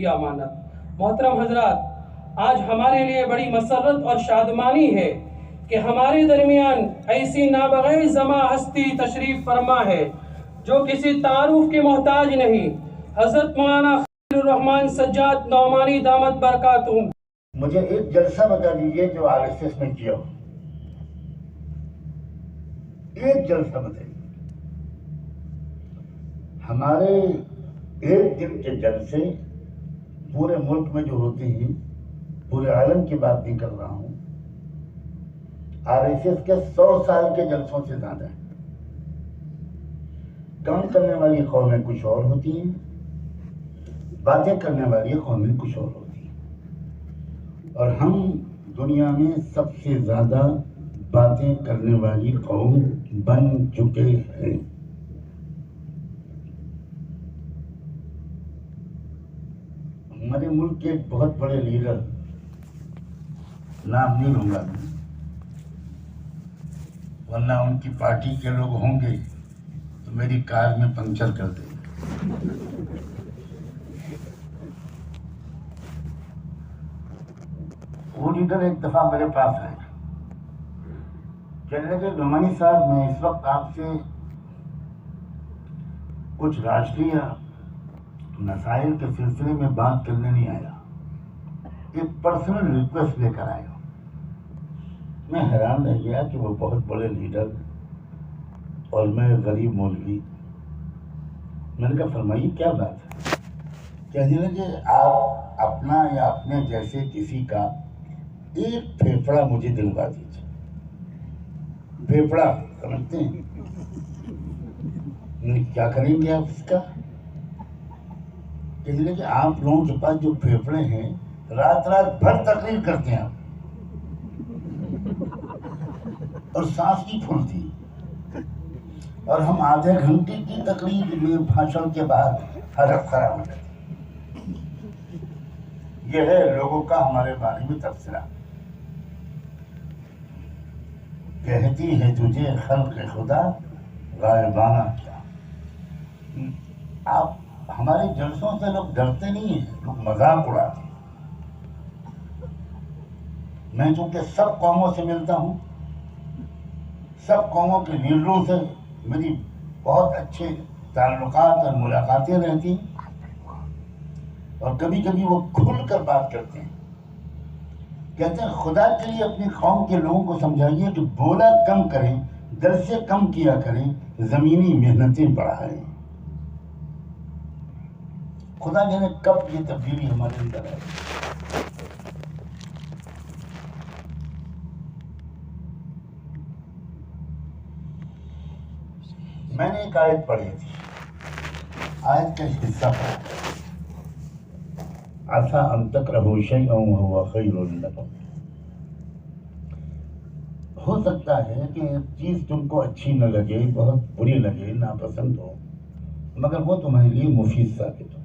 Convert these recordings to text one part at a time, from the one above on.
کی امانت۔ محترم حضرات، آج ہمارے لیے بڑی مسرت اور شادمانی ہے کہ ہمارے درمیان ایسی نابغیر زماں ہستی تشریف فرما ہے جو کسی تعارف کے محتاج نہیں، حضرت مولانا خلیل الرحمن سجاد نعمانی دامت برکاتہم۔ مجھے ایک جلسہ بتا دیجئے جو RSS میں کیا ہو، ایک جلسہ بتائیے۔ ہمارے ایک دن کے جلسے پورے ملک میں جو ہوتے ہیں، پورے عالم کی بات نہیں کر رہا ہوں، RSS کے 100 سال کے جلسوں سے زیادہ ہیں۔ کام کرنے والی قومیں کچھ اور ہوتی ہیں، باتیں کرنے والی قومیں کچھ اور ہوتی ہیں، اور ہم دنیا میں سب سے زیادہ باتیں کرنے والی قوم بن چکے ہیں۔ ہمارے ملک کے ایک بہت بڑے لیڈر، نام نہیں لوں گا ورنہ ان کی پارٹی کے لوگ ہوں گے تو میری کار میں پنکچر کر دیں گے۔ وہ لیڈر ایک دفعہ میرے پاس آئے، کہنے لگے نعمانی صاحب، میں اس وقت آپ سے کچھ راشٹریہ مسائل کے سلسلے میں بات کرنے نہیں آیا، ایک پرسنل ریکویسٹ لے کر آیا ہوں۔ میں حیران رہ گیا کہ وہ بہت بڑے لیڈر اور میں غریب مولوی۔ میں نے کہا فرمائیے کیا بات ہے؟ کہنے لگے آپ اپنا یا اپنے جیسے کسی کا ایک پھیپھڑا مجھے دلوا دیجیے۔ پھیپھڑا سمجھتے ہیں؟ کیا کریں گے آپ اس کا؟ کہنے لگے آپ لوگوں کے پاس جو پھیپھڑے ہیں رات رات بھر تقریر کرتے ہیں آپ، اور سانس کی پھولتی، اور ہم آدھے گھنٹے کی تقریر میں بھاشن کے بعد حالت خراب ہو جاتی۔ یہ ہے لوگوں کا ہمارے بارے میں تبصرہ۔ کہتی ہے تجھے خلق خدا غائبانہ کیا۔ آپ ہمارے جلسوں سے لوگ ڈرتے نہیں ہیں، لوگ مذاق اڑاتے ہیں۔ میں چونکہ سب قوموں سے ملتا ہوں، سب قوموں کے لیڈروں سے میری بہت اچھے تعلقات اور ملاقاتیں رہتی ہیں، اور کبھی کبھی وہ کھل کر بات کرتے ہیں۔ کہتے ہیں خدا کے لیے اپنی قوم کے لوگوں کو سمجھائیے کہ بولا کم کریں، درسے کم کیا کریں، زمینی محنتیں بڑھائیں۔ خدا جانے کب یہ تبدیلی ہمارے اندر ہے۔ میں نے ایک آیت پڑھی تھی، آیت کا حصہ پڑھا، عسیٰ ان تکرہوا شیئا وہو خیر لکم۔ ہو سکتا ہے کہ ایک چیز تم کو اچھی نہ لگے، بہت بری لگے، ناپسند ہو، مگر وہ تمہارے لیے مفید ثابت ہو۔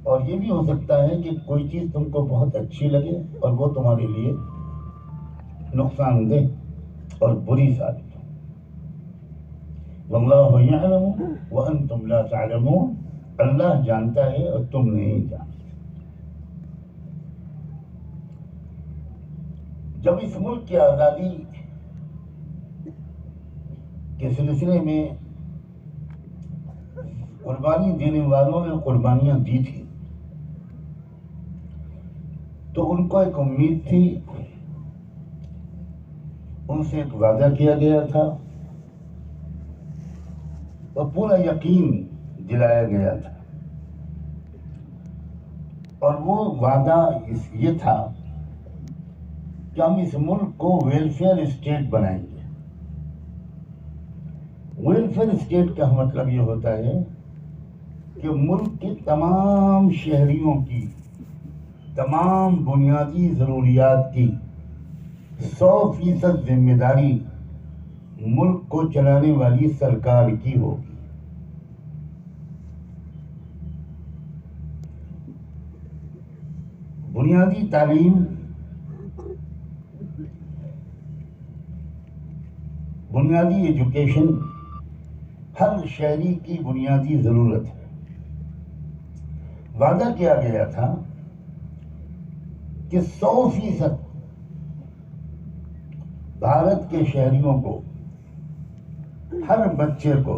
اور یہ بھی ہو سکتا ہے کہ کوئی چیز تم کو بہت اچھی لگے اور وہ تمہارے لیے نقصان دہ اور بری ثابت ہو۔ واللہ یعلم وانتم لا تعلمون، اللہ جانتا ہے اور تم نہیں جانتے۔ جب اس ملک کی آزادی کے سلسلے میں قربانی دینے والوں نے قربانیاں دی تھی تو ان کو ایک امید تھی، ان سے ایک وعدہ کیا گیا تھا اور پورا یقین دلایا گیا تھا، اور وہ وعدہ یہ تھا کہ ہم اس ملک کو ویلفیئر اسٹیٹ بنائیں گے۔ ویلفیئر اسٹیٹ کا مطلب یہ ہوتا ہے کہ ملک کے تمام شہریوں کی تمام بنیادی ضروریات کی 100% ذمہ داری ملک کو چلانے والی سرکار کی ہوگی۔ بنیادی تعلیم، بنیادی ایجوکیشن ہر شہری کی بنیادی ضرورت ہے، وعدہ کیا گیا تھا کہ 100% بھارت کے شہریوں کو، ہر بچے کو،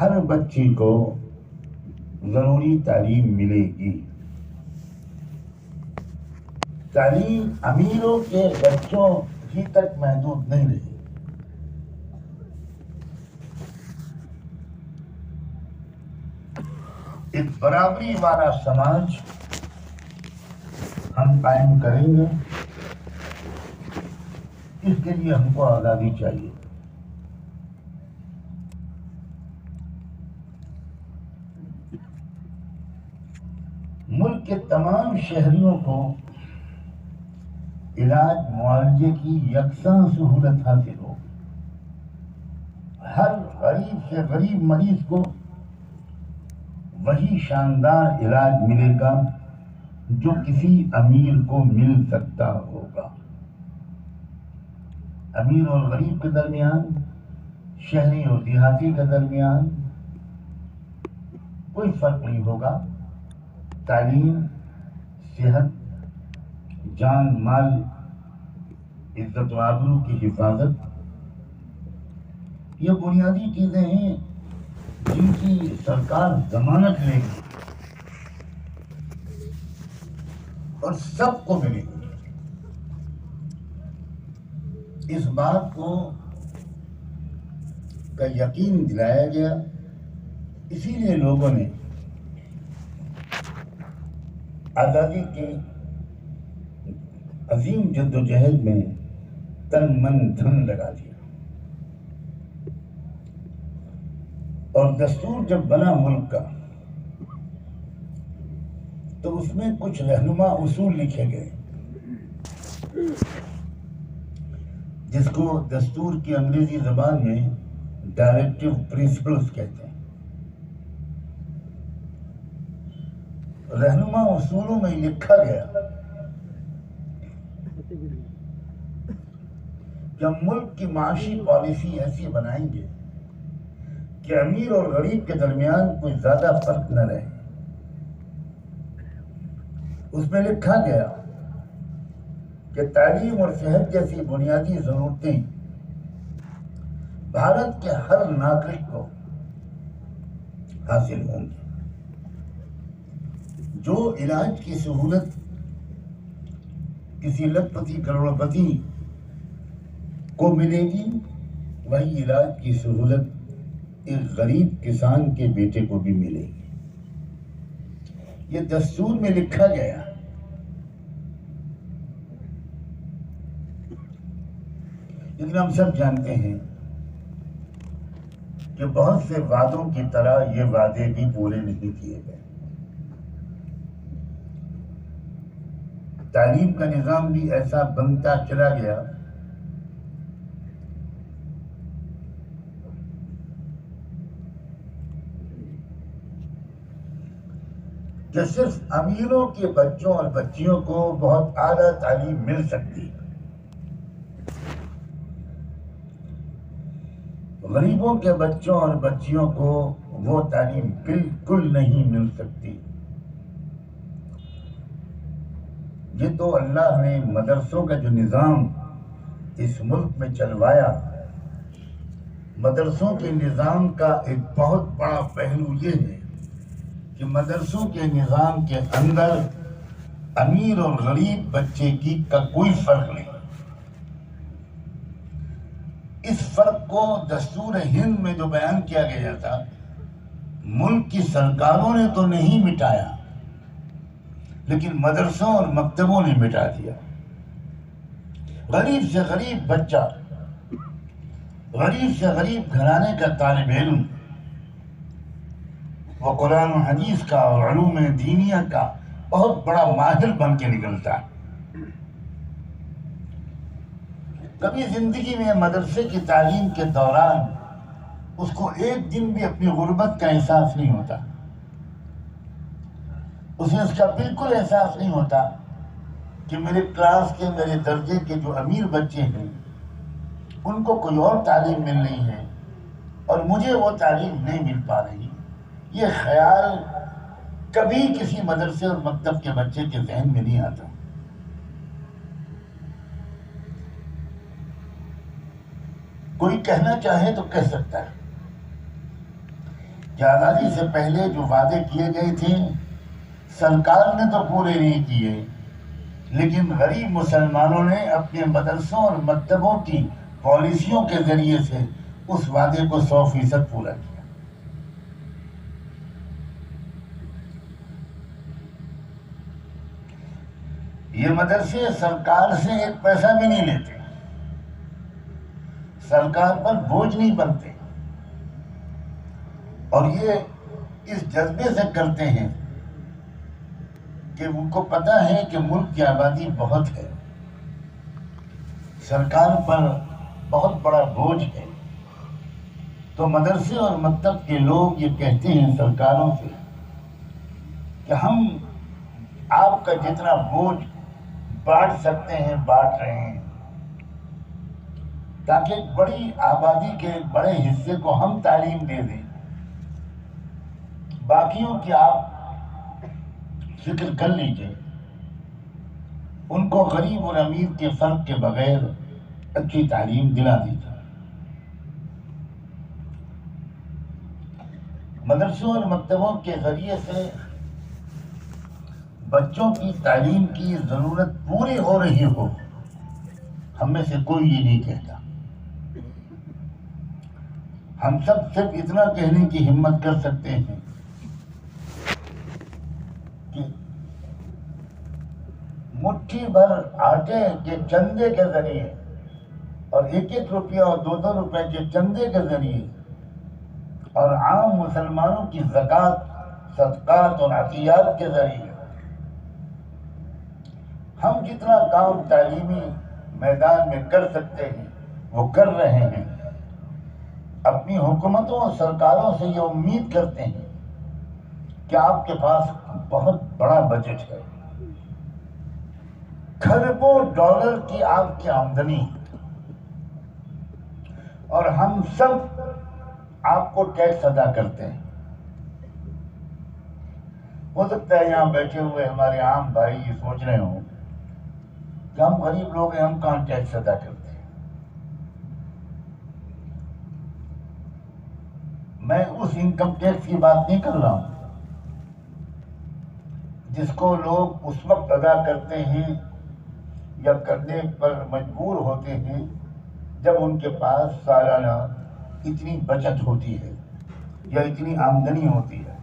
ہر بچی کو ضروری تعلیم ملے گی۔ تعلیم امیروں کے بچوں ہی تک محدود نہیں رہی۔ ایک برابری والا سماج ہم قائم کریں گے، اس کے لیے ہم کو آزادی چاہیے۔ ملک کے تمام شہریوں کو علاج معالجے کی یکساں سہولت حاصل ہو۔ ہر غریب سے غریب مریض کو وہی شاندار علاج ملے گا جو کسی امیر کو مل سکتا ہوگا۔ امیر اور غریب کے درمیان، شہری اور دیہاتی کے درمیان کوئی فرق نہیں ہوگا۔ تعلیم، صحت، جان مال، عزت و آبرو کی حفاظت، یہ بنیادی چیزیں ہیں جن کی سرکار ضمانت لے گی اور سب کو ملے گی۔ اس بات کو کا یقین دلایا گیا، اسی لیے لوگوں نے آزادی کے عظیم جد و جہد میں تن من دھن لگا دیا۔ اور دستور جب بنا ملک کا تو اس میں کچھ رہنما اصول لکھے گئے جس کو دستور کی انگریزی زبان میں ڈائریکٹو پرنسپلز کہتے ہیں۔ رہنما اصولوں میں لکھا گیا کہ ہم ملک کی معاشی پالیسی ایسی بنائیں گے کہ امیر اور غریب کے درمیان کوئی زیادہ فرق نہ رہے۔ اس میں لکھا گیا کہ تعلیم اور صحت جیسی بنیادی ضرورتیں بھارت کے ہر ناگرک کو حاصل ہوں گی۔ جو علاج کی سہولت کسی لکھ پتی کروڑ پتی کو ملے گی، وہی علاج کی سہولت ایک غریب کسان کے بیٹے کو بھی ملے گی۔ یہ دستور میں لکھا گیا۔ لیکن ہم سب جانتے ہیں کہ بہت سے وعدوں کی طرح یہ وعدے بھی پورے نہیں کیے گئے۔ تعلیم کا نظام بھی ایسا بنتا چلا گیا کہ صرف امیروں کے بچوں اور بچیوں کو بہت اعلیٰ تعلیم مل سکتی ہے، غریبوں کے بچوں اور بچیوں کو وہ تعلیم بالکل نہیں مل سکتی۔ یہ تو اللہ نے مدرسوں کا جو نظام اس ملک میں چلوایا، مدرسوں کے نظام کا ایک بہت بڑا پہلو یہ ہے کہ مدرسوں کے نظام کے اندر امیر اور غریب بچے کا کوئی فرق نہیں۔ اس فرق کو دستور ہند میں جو بیان کیا گیا تھا، ملک کی سرکاروں نے تو نہیں مٹایا، لیکن مدرسوں اور مکتبوں نے مٹا دیا۔ غریب سے غریب بچہ، غریب سے غریب گھرانے کا طالب علم، وہ قرآن و حدیث کا اور علوم دینیہ کا بہت بڑا ماہر بن کے نکلتا ہے۔ کبھی زندگی میں مدرسے کی تعلیم کے دوران اس کو ایک دن بھی اپنی غربت کا احساس نہیں ہوتا، اسے اس کا بالکل احساس نہیں ہوتا کہ میرے کلاس کے، میرے درجے کے جو امیر بچے ہیں ان کو کوئی اور تعلیم مل رہی ہے اور مجھے وہ تعلیم نہیں مل پا رہی۔ یہ خیال کبھی کسی مدرسے اور مکتب کے بچے کے ذہن میں نہیں آتا۔ کوئی کہنا چاہے تو کہہ سکتا ہے کہ آزادی سے پہلے جو وعدے کیے گئے تھے سرکار نے تو پورے نہیں کیے، لیکن غریب مسلمانوں نے اپنے مدرسوں اور مکتبوں کی پالیسیوں کے ذریعے سے اس وعدے کو 100% پورا کیا۔ یہ مدرسے سرکار سے ایک پیسہ بھی نہیں لیتے، سرکار پر بوجھ نہیں بنتے، اور یہ اس جذبے سے کرتے ہیں کہ ان کو پتہ ہے کہ ملک کی آبادی بہت ہے، سرکار پر بہت بڑا بوجھ ہے، تو مدرسے اور مکتب کے لوگ یہ کہتے ہیں سرکاروں سے کہ ہم آپ کا جتنا بوجھ بانٹ سکتے ہیں بانٹ رہے ہیں، تاکہ ایک بڑی آبادی کے ایک بڑے حصے کو ہم تعلیم دے دیں، باقیوں کی آپ فکر کر لیجئے، ان کو غریب اور امیر کے فرق کے بغیر اچھی تعلیم دلا دیجیے۔ مدرسوں اور مکتبوں کے ذریعے سے بچوں کی تعلیم کی ضرورت پوری ہو رہی ہو، ہم میں سے کوئی یہ نہیں کہتا۔ ہم سب صرف اتنا کہنے کی ہمت کر سکتے ہیں کہ مٹھی بھر آٹے کے چندے کے ذریعے اور 1-1 روپیہ اور 2-2 روپے کے چندے کے ذریعے اور عام مسلمانوں کی زکوٰۃ، صدقات اور عطیات کے ذریعے ہم جتنا کام تعلیمی میدان میں کر سکتے ہیں وہ کر رہے ہیں۔ اپنی حکومتوں اور سرکاروں سے یہ امید کرتے ہیں کہ آپ کے پاس بہت بڑا بجٹ ہے، کھربوں ڈالر کی آپ کی آمدنی، اور ہم سب آپ کو ٹیکس ادا کرتے ہیں۔ ہو سکتا ہے یہاں بیٹھے ہوئے ہمارے عام بھائی یہ سوچ رہے ہوں کہ ہم غریب لوگ ہیں، ہم کہاں ٹیکس ادا کرتے ہیں۔ میں اس انکم ٹیکس کی بات نہیں کر رہا ہوں جس کو لوگ اس وقت ادا کرتے ہیں یا کرنے پر مجبور ہوتے ہیں جب ان کے پاس سالانہ اتنی بچت ہوتی ہے یا اتنی آمدنی ہوتی ہے۔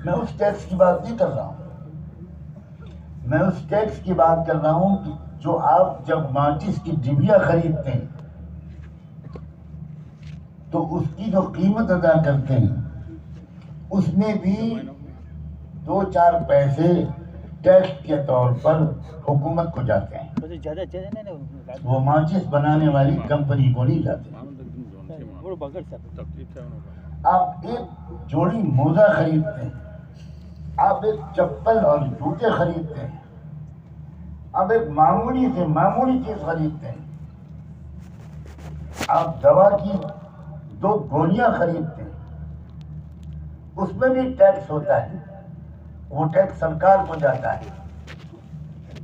میں اس ٹیکس کی بات نہیں کر رہا ہوں، میں اس ٹیکس کی بات کر رہا ہوں کہ جو آپ جب ماچس کی ڈبیا خریدتے ہیں تو اس کی جو قیمت ادا کرتے ہیں اس میں بھی 2-4 پیسے ٹیکس کے طور پر حکومت کو جاتے ہیں، وہ ماچس بنانے والی کمپنی کو نہیں جاتے۔ آپ ایک جوڑی موزہ خریدتے ہیں، آپ ایک چپل اور جوتے خریدتے ہیں، آپ ایک معمولی سے معمولی چیز خریدتے ہیں، آپ دوا کی 2 گولیاں خریدتے ہیں، اس میں بھی ٹیکس ہوتا ہے، وہ ٹیکس سرکار کو جاتا ہے۔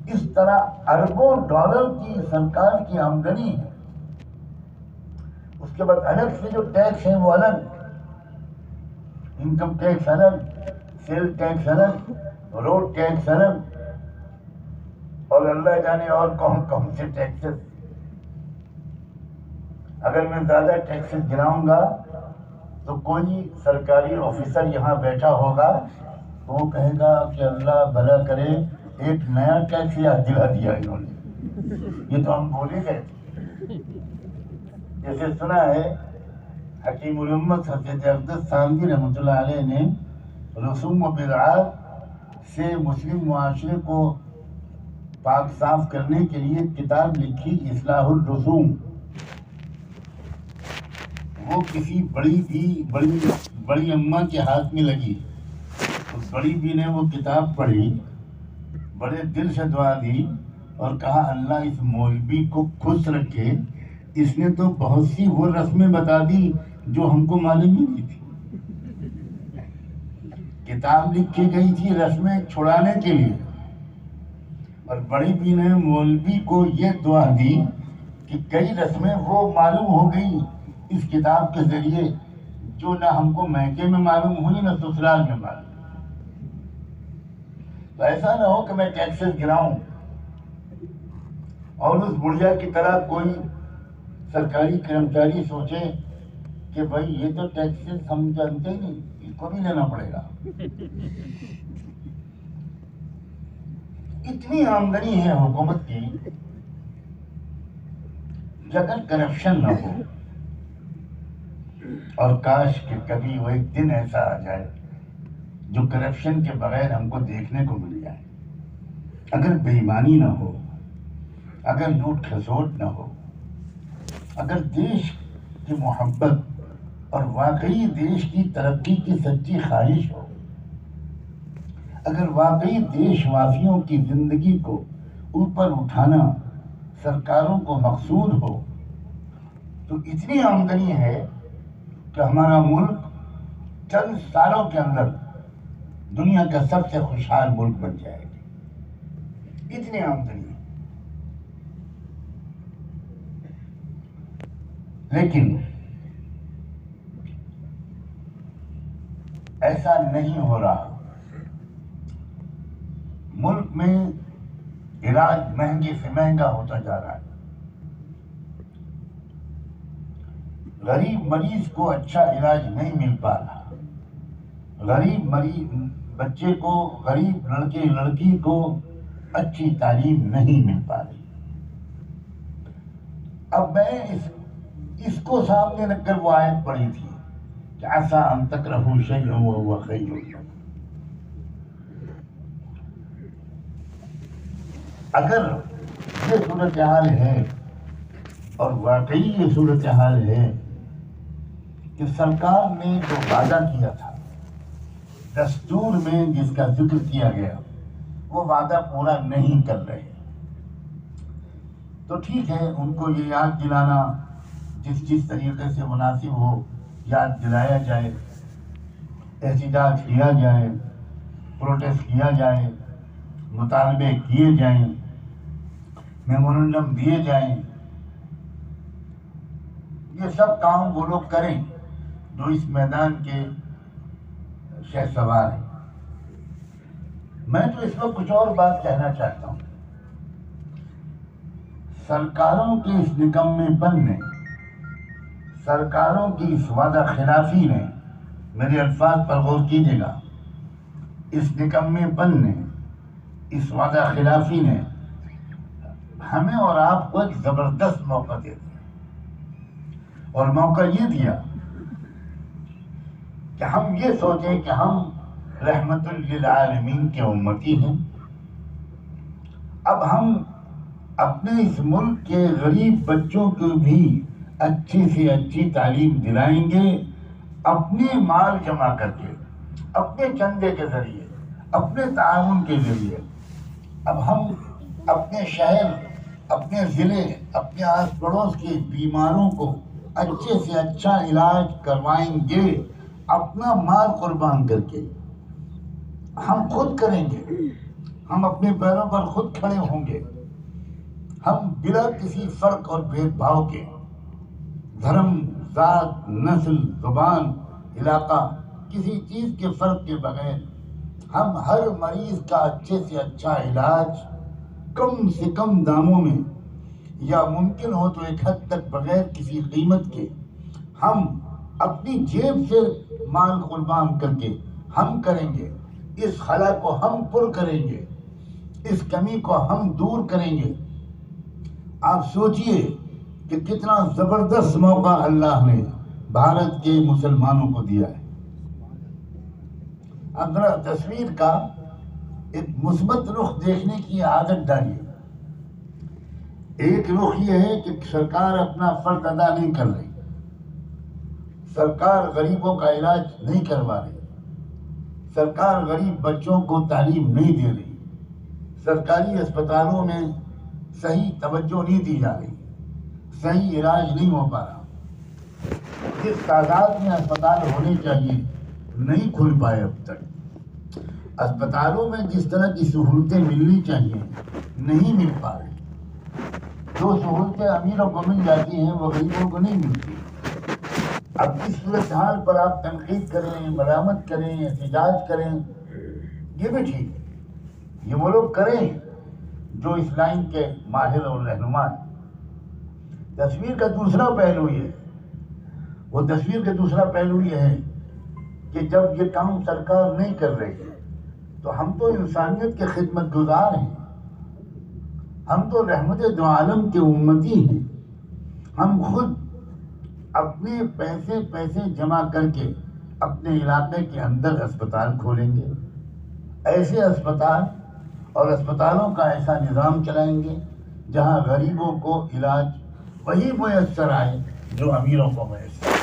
اس طرح اربوں ڈالر کی سرکار کی آمدنی ہے۔ اس کے بعد الگ سے جو ٹیکس ہیں وہ الگ، انکم ٹیکس الگ، سیل ٹیکس الگ، روڈ ٹیکس الگ، اور اللہ جانے اور کون سے ٹیکسز۔ اگر میں زیادہ ٹیکسز گراؤں گا تو کوئی سرکاری آفیسر یہاں بیٹھا ہوگا تو وہ کہے گا کہ اللہ بھلا کرے ایک نیا ٹیکس یاد دلا دیا انہوں نے، یہ تو ہم بول ہی گئے تھے۔ جیسے سنا ہے حکیم الامت حضرت اقدس تھانوی رحمۃ اللہ علیہ نے رسوم و بدعات سے مسلم معاشرے کو پاک صاف کرنے کے لیے کتاب لکھی اصلاح الرسوم۔ وہ کسی بڑی اماں کے ہاتھ میں لگی، اس بڑی بی نے وہ کتاب پڑھی، بڑے دل سے دعا دی اور کہا اللہ اس مولوی کو خوش رکھے، اس نے تو بہت سی وہ رسمیں بتا دی جو ہم کو معلوم ہی نہیں تھی. کتاب لکھی گئی تھی رسمیں چھڑانے کے لیے، اور بڑی بی نے مولوی کو یہ دعا دی کہ کئی رسمیں وہ معلوم ہو گئی اس کتاب کے ذریعے جو نہ ہم کو میکے میں معلوم ہوئی نہ سسرال میں معلوم. تو ایسا نہ ہو کہ میں ٹیکسز گراؤں اور اس بڑھیا کی طرح کوئی سرکاری کرمچاری سوچے کہ بھائی یہ تو ٹیکسز ہم جانتے ہی نہیں، اس کو بھی لینا پڑے گا. اتنی آمدنی ہے حکومت کی کہ اگر کرپشن نہ ہو، اور کاش کہ کبھی وہ ایک دن ایسا آ جائے جو کرپشن کے بغیر ہم کو دیکھنے کو مل جائے، اگر بے ایمانی نہ ہو، اگر لوٹ کھسوٹ نہ ہو، اگر دیش کی محبت اور واقعی دیش کی ترقی کی سچی خواہش ہو، اگر واقعی دیش واسیوں کی زندگی کو اوپر اٹھانا سرکاروں کو مقصود ہو، تو اتنی آمدنی ہے کہ ہمارا ملک چند سالوں کے اندر دنیا کا سب سے خوشحال ملک بن جائے گا. اتنی آمدنی ہے. لیکن ایسا نہیں ہو رہا. ملک میں علاج مہنگے سے مہنگا ہوتا جا رہا ہے. غریب مریض کو اچھا علاج نہیں مل پا رہا. غریب مریض بچے کو، غریب لڑکے لڑکی کو اچھی تعلیم نہیں مل پا رہی. اب میں اس کو سامنے رکھ کر وہ آیت پڑھی تھی کہ عسیٰ ان تکرہوا شیئا وہو خیر لکم. اگر یہ صورتحال ہے، اور واقعی یہ صورتحال ہے کہ سرکار نے جو وعدہ کیا تھا، دستور میں جس کا ذکر کیا گیا، وہ وعدہ پورا نہیں کر رہے، تو ٹھیک ہے، ان کو یہ یاد دلانا جس طریقے سے مناسب ہو یاد دلایا جائے، احتجاج کیا جائے، پروٹیسٹ کیا جائے، مطالبے کیے جائیں، میمورنڈم دیے جائیں. یہ سب کام وہ لوگ کریں جو اس میدان کے شہسوار ہیں. میں تو اس وقت کچھ اور بات کہنا چاہتا ہوں. سرکاروں کے اس نکمے پن نے، سرکاروں کی اس وعدہ خلافی نے، میرے الفاظ پر غور کیجیے گا، اس نکمے پن نے، اس وعدہ خلافی نے ہمیں اور آپ کو ایک زبردست موقع دے دیا. اور موقع یہ دیا کہ ہم یہ سوچیں کہ ہم رحمت للعالمین کے امتی ہیں. اب ہم اپنے اس ملک کے غریب بچوں کو بھی اچھی سے اچھی تعلیم دلائیں گے، اپنے مال جمع کر کے، اپنے چندے کے ذریعے، اپنے تعاون کے ذریعے. اب ہم اپنے شہر، اپنے ضلع، اپنے آس پڑوس کے بیماروں کو اچھے سے اچھا علاج کروائیں گے، اپنا مال قربان کر کے. ہم خود کریں گے، ہم اپنے پیروں پر خود کھڑے ہوں گے. ہم بلا کسی فرق اور بھید بھاؤ کے، دھرم، ذات، نسل، زبان، علاقہ، کسی چیز کے فرق کے بغیر ہم ہر مریض کا اچھے سے اچھا علاج کم سے کم داموں میں، یا ممکن ہو تو ایک حد تک بغیر کسی قیمت کے، ہم اپنی جیب سے مال قربان کر کے ہم کریں گے. اس خلا کو ہم پر کریں گے، اس کمی کو ہم دور کریں گے. آپ سوچئے کہ کتنا زبردست موقع اللہ نے بھارت کے مسلمانوں کو دیا ہے. اب ذرا تصویر کا ایک مثبت رخ دیکھنے کی عادت ڈالیے. ایک رخ یہ ہے کہ سرکار اپنا فرض ادا نہیں کر رہی، سرکار غریبوں کا علاج نہیں کروا رہی، سرکار غریب بچوں کو تعلیم نہیں دے رہی، سرکاری اسپتالوں میں صحیح توجہ نہیں دی جا رہی، صحیح علاج نہیں ہو پا رہا. جس تعداد میں اسپتال ہونے چاہیے نہیں کھل پائے اب تک، اسپتالوں میں جس طرح کی سہولتیں ملنی چاہیے نہیں مل پا رہی، جو سہولتیں امیروں کو مل جاتی ہیں وہ غریبوں کو نہیں ملتی۔ اب اس صورتحال پر آپ تنقید کریں، ملامت کریں، احتجاج کریں، یہ بھی ٹھیک ہے، یہ وہ لوگ کریں جو اس لائن کے ماہر اور رہنما ہیں۔ تصویر کا دوسرا پہلو یہ ہے، وہ تصویر کا دوسرا پہلو یہ ہے کہ جب یہ کام سرکار نہیں کر رہی ہے تو ہم تو انسانیت کے خدمت گزار ہیں، ہم تو رحمت دو عالم کے امتی ہیں، ہم خود اپنے پیسے جمع کر کے اپنے علاقے کے اندر اسپتال کھولیں گے، ایسے اسپتال اور اسپتالوں کا ایسا نظام چلائیں گے جہاں غریبوں کو علاج وہی میسر آئے جو امیروں کو میسر آئے۔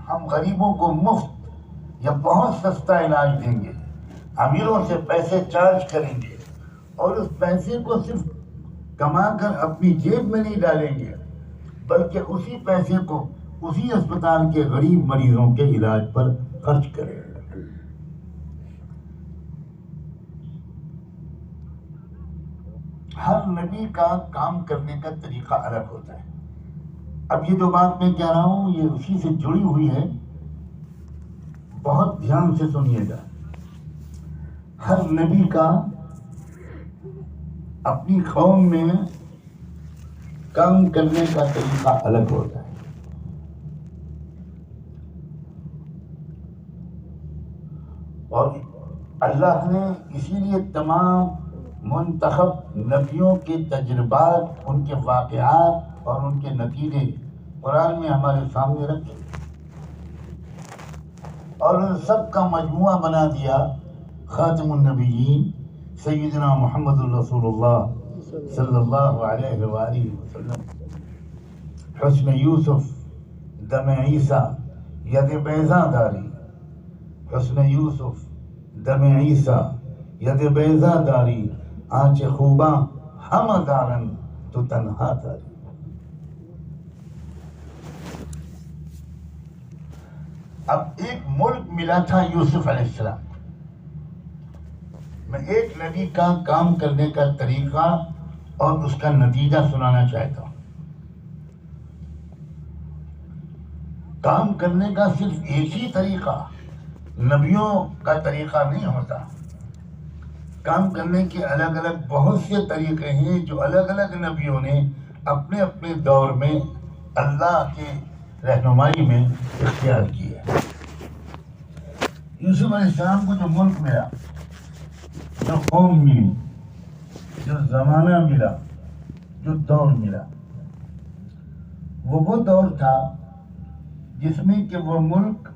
ہم غریبوں کو مفت یا بہت سستا علاج دیں گے، امیروں سے پیسے چارج کریں گے اور اس پیسے کو صرف کما کر اپنی جیب میں نہیں ڈالیں گے، بلکہ اسی پیسے کو اسی اسپتال کے غریب مریضوں کے علاج پر خرچ کریں گے۔ ہر نبی کا کام کرنے کا طریقہ الگ ہوتا ہے۔ اب یہ جو بات میں کہہ رہا ہوں یہ اسی سے جڑی ہوئی ہے، بہت دھیان سے سنیے گا۔ ہر نبی کا اپنی قوم میں کام کرنے کا طریقہ الگ ہوتا ہے۔ اور اللہ نے اسی لیے تمام منتخب نبیوں کے تجربات، ان کے واقعات اور ان کے نتیجے قرآن میں ہمارے سامنے رکھے اور ان سب کا مجموعہ بنا دیا خاتم النبیین سیدنا محمد الرسول اللہ صلی اللہ علیہ وآلہ وسلم۔ حسن یوسف دم عیسیٰ ید بیضاں داری، حسن یوسف دم عیسیٰ ید بیضاں داری، آنچ خوباں ہم دارن تو تنہا داری۔ اب ایک ملک ملا تھا یوسف علیہ السلام، میں ایک نبی کا کام کرنے کا طریقہ اور اس کا نتیجہ سنانا چاہتا ہوں۔ کام کرنے کا صرف ایک ہی طریقہ نبیوں کا طریقہ نہیں ہوتا، کام کرنے کے الگ الگ بہت سے طریقے ہیں جو الگ الگ نبیوں نے اپنے اپنے دور میں اللہ کے رہنمائی میں اختیار کیا۔ یوسف علیہ السلام کو جو ملک ملا، جو قوم ملی، جو زمانہ ملا، جو دور ملا، وہ دور تھا جس میں کہ وہ ملک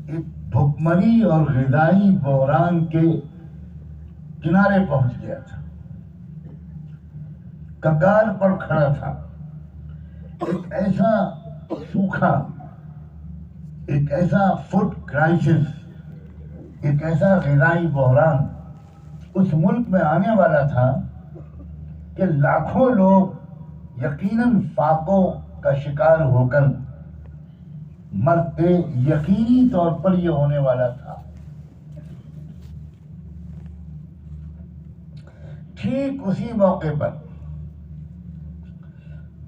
ایک بھکمری اور غذائی بحران کے کنارے پہنچ گیا تھا، کگار پر کھڑا تھا۔ ایک ایسا سوکھا، ایک ایسا فوڈ کرائسس، ایک ایسا غذائی بحران اس ملک میں آنے والا تھا کہ لاکھوں لوگ یقیناً فاقوں کا شکار ہو کر مرتے، یقینی طور پر یہ ہونے والا تھا۔ ٹھیک اسی موقع پر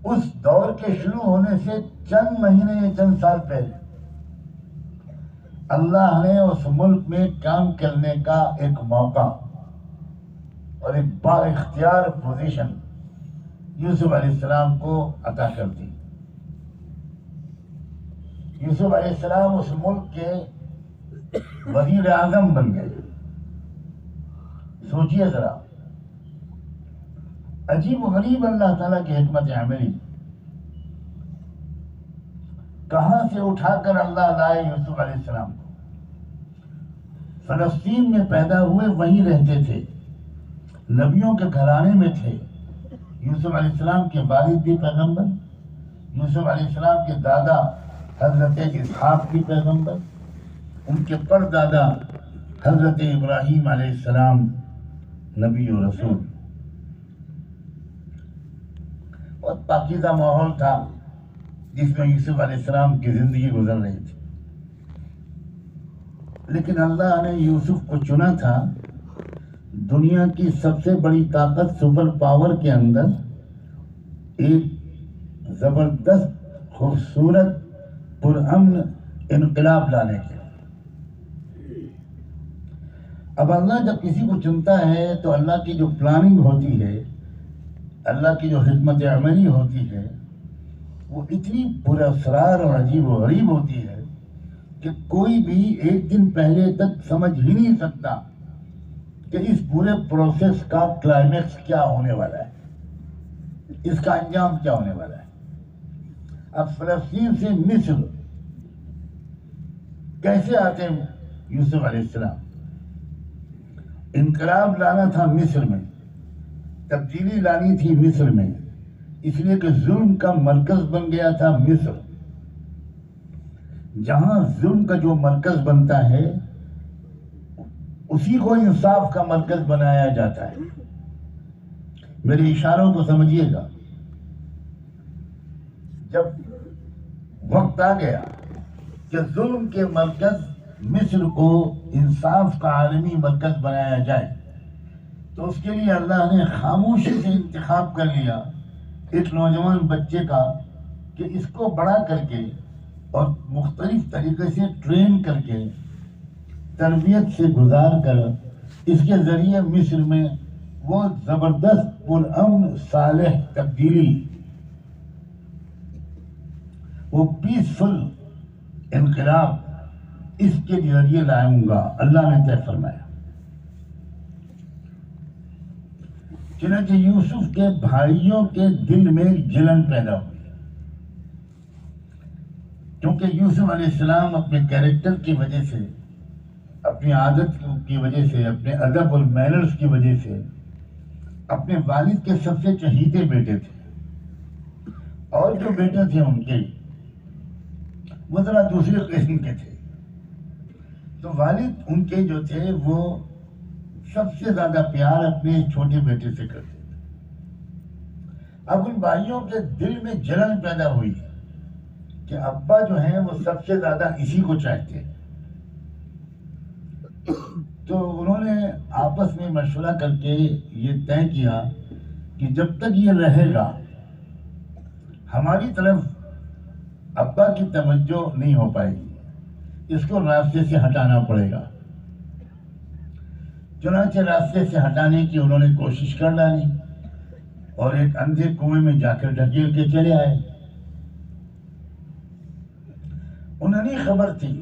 اس دور کے شروع ہونے سے چند مہینے یا چند سال پہلے اللہ نے اس ملک میں کام کرنے کا ایک موقع اور ایک با اختیار پوزیشن یوسف علیہ السلام کو عطا کر دی۔ یوسف علیہ السلام اس ملک کے وزیر اعظم بن گئے۔ سوچئے ذرا، عجیب و غریب اللہ تعالیٰ کی حکمت عملی، کہاں سے اٹھا کر اللہ لائے یوسف علیہ السلام کو۔ فلسطین میں پیدا ہوئے، وہیں رہتے تھے، نبیوں کے گھرانے میں تھے۔ یوسف علیہ السلام کے والد بھی پیغمبر، یوسف علیہ السلام کے دادا حضرت اسحاق بھی پیغمبر، ان کے پردادا حضرت ابراہیم علیہ السلام نبی و رسول۔ بہت پاکیزہ ماحول تھا جس میں یوسف علیہ السلام کی زندگی گزر رہی تھی. لیکن اللہ نے یوسف کو چنا تھا دنیا کی سب سے بڑی طاقت سپر پاور کے اندر ایک زبردست خوبصورت پرامن انقلاب لانے کے. اب اللہ جب کسی کو چنتا ہے تو اللہ کی جو پلاننگ ہوتی ہے، اللہ کی جو حکمت عملی ہوتی ہے، وہ اتنی پراسرار اور عجیب و غریب ہوتی ہے کہ کوئی بھی ایک دن پہلے تک سمجھ ہی نہیں سکتا کہ اس پورے پروسیس کا کلائمیکس کیا ہونے والا ہے، اس کا انجام کیا ہونے والا ہے. اب فلسطین سے مصر کیسے آتے ہیں یوسف علیہ السلام؟ انقلاب لانا تھا مصر میں، تبدیلی لانی تھی مصر میں، اس لیے کہ ظلم کا مرکز بن گیا تھا مصر. جہاں ظلم کا جو مرکز بنتا ہے اسی کو انصاف کا مرکز بنایا جاتا ہے. میرے اشاروں کو سمجھیے گا. جب وقت آ گیا کہ ظلم کے مرکز مصر کو انصاف کا عالمی مرکز بنایا جائے تو اس کے لیے اللہ نے خاموشی سے انتخاب کر لیا ایک نوجوان بچے کا کہ اس کو بڑا کر کے اور مختلف طریقے سے ٹرین کر کے تربیت سے گزار کر اس کے ذریعے مصر میں وہ زبردست پرامن صالح تبدیلی، وہ پیسفل انقلاب اس کے ذریعے لاؤں گا، اللہ نے طے فرمایا. چنانچہ یوسف کے بھائیوں کے دل میں جلن پیدا ہوئی کیونکہ یوسف علیہ السلام اپنے کیریکٹر کی وجہ سے، اپنی عادت کی وجہ سے، اپنے ادب اور مینرز کی وجہ سے اپنے والد کے سب سے چہیتے بیٹے تھے، اور جو بیٹے تھے ان کے وہ ذرا دوسرے قسم کے تھے. تو والد ان کے جو تھے وہ سب سے زیادہ پیار اپنے چھوٹے بیٹے سے کرتے تھے. اب ان بھائیوں کے دل میں جلن پیدا ہوئی کہ ابا جو ہیں وہ سب سے زیادہ اسی کو چاہتے ہیں. تو انہوں نے آپس میں مشورہ کر کے یہ طے کیا کہ جب تک یہ رہے گا ہماری طرف ابا کی توجہ نہیں ہو پائے گی، اس کو راستے سے ہٹانا پڑے گا. چنانچہ راستے سے ہٹانے کی انہوں نے کوشش کر ڈالی اور ایک اندھے کنویں میں جا کر ڈھکیل کے چلے آئے. انہیں نہیں خبر تھی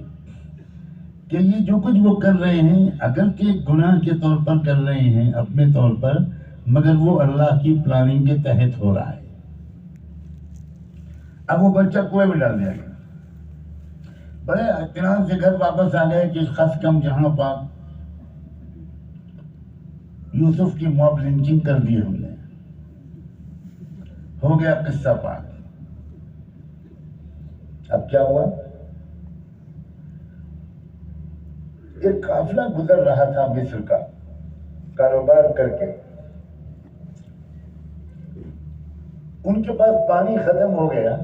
کہ یہ جو کچھ وہ کر رہے ہیں اگرچہ گناہ کے طور پر کر رہے ہیں اپنے طور پر، مگر وہ اللہ کی پلاننگ کے تحت ہو رہا ہے. اب وہ بچہ کنویں میں ڈال دیا گیا. بڑے اطمینان سے گھر واپس آ گئے کہ خس کم جہاں پاک یوسف کی موب لنچنگ کر دی ہم نے، ہو گیا قصہ پاک. اب کیا ہوا؟ ایک قافلہ گزر رہا تھا مصر کا کاروبار کر کے، ان کے پاس پانی ختم ہو گیا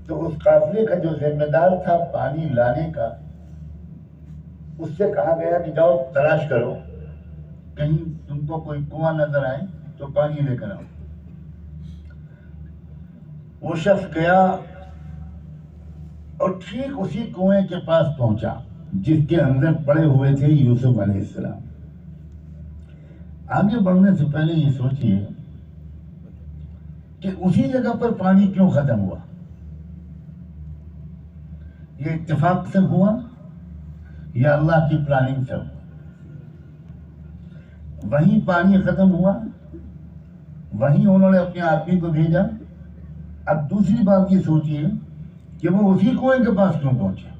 تو اس قافلے کا جو ذمہ دار تھا پانی لانے کا، اس سے کہا گیا کہ جاؤ تلاش کرو، کہیں تم کو کوئی کنواں نظر آئے تو پانی لے کر آؤ. وہ شخص گیا اور ٹھیک اسی کنویں کے پاس پہنچا جس کے اندر پڑے ہوئے تھے یوسف علیہ السلام. آگے بڑھنے سے پہلے یہ سوچئے کہ اسی جگہ پر پانی کیوں ختم ہوا؟ یہ اتفاق سے ہوا یا اللہ کی پلاننگ سے ہوا؟ وہیں پانی ختم ہوا، وہیں انہوں نے اپنے آدمی کو بھیجا. اب دوسری بات یہ سوچئے کہ وہ اسی کنویں کے پاس کیوں پہنچے؟